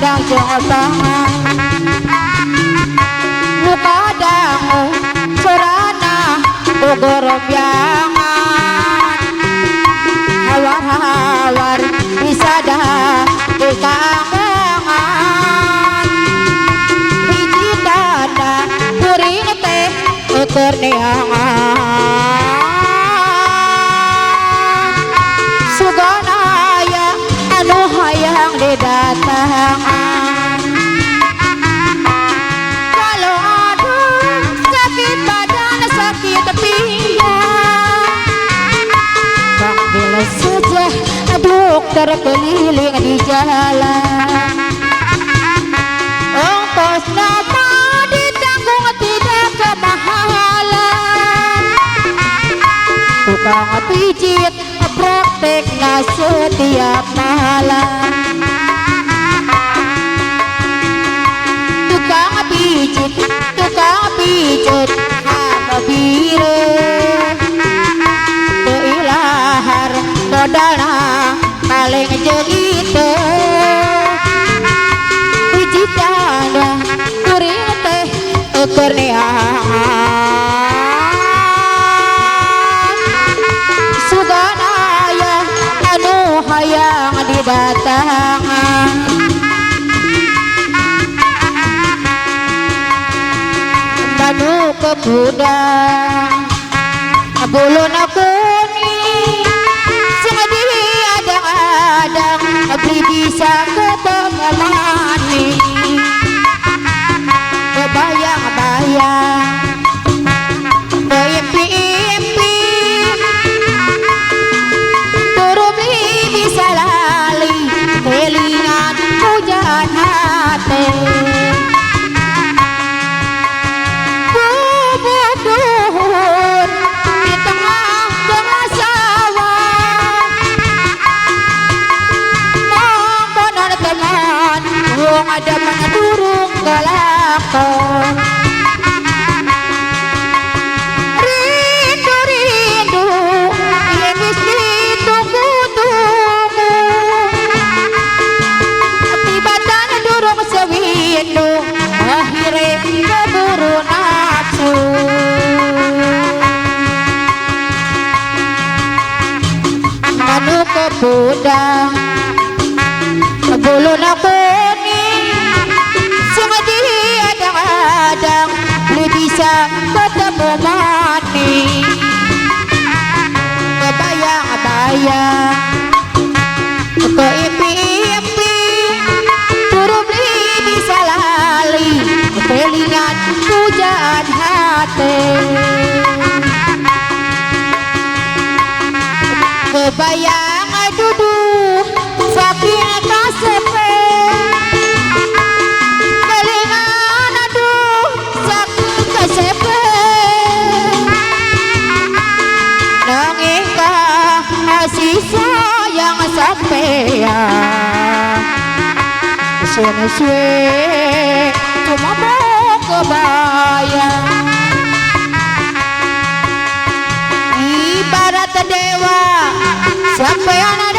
sandang jeung tangan luka dangu serana bogor biangan hawar-hawar bisa dah di kangengan hiji dada kuring teh keur neangan sugana aya anu hayang didatangan kalau ada sakit badan sakit pinggang panggil saja dokter keliling di jalan ongkos nama ditanggung tidak kemahalan tukang pijit prakteknya setiap malam tukang pijit apa bire keilahar modalna paling jelite pijit dana kuring teh keur neangan sugana aya anu hayang didatangan manu kepudang buluna kuning sengaja adang-adang abdi bisa ketemu maning kebayang-bayang beimpi-impi turun bisa lali kelingan hujan hati bubuk duhur di tengah sawah mongkonan teman wong ada mana durung kelakon rindu ingis ditunggu-tunggu tibatan durung sewindu akhirnya keburu nafsu manu kepudang buluna kuning sengaja adang-adang li bisa ketemu maning kebayang-bayang keimpi-impi turun li bisa lali kelingan hujan hati kebayang duduk saking kasepe kelingan aduh saking kasepe nangingkah kasih sayang sampean suwe cuma mau kebayang ibarat dewa sampean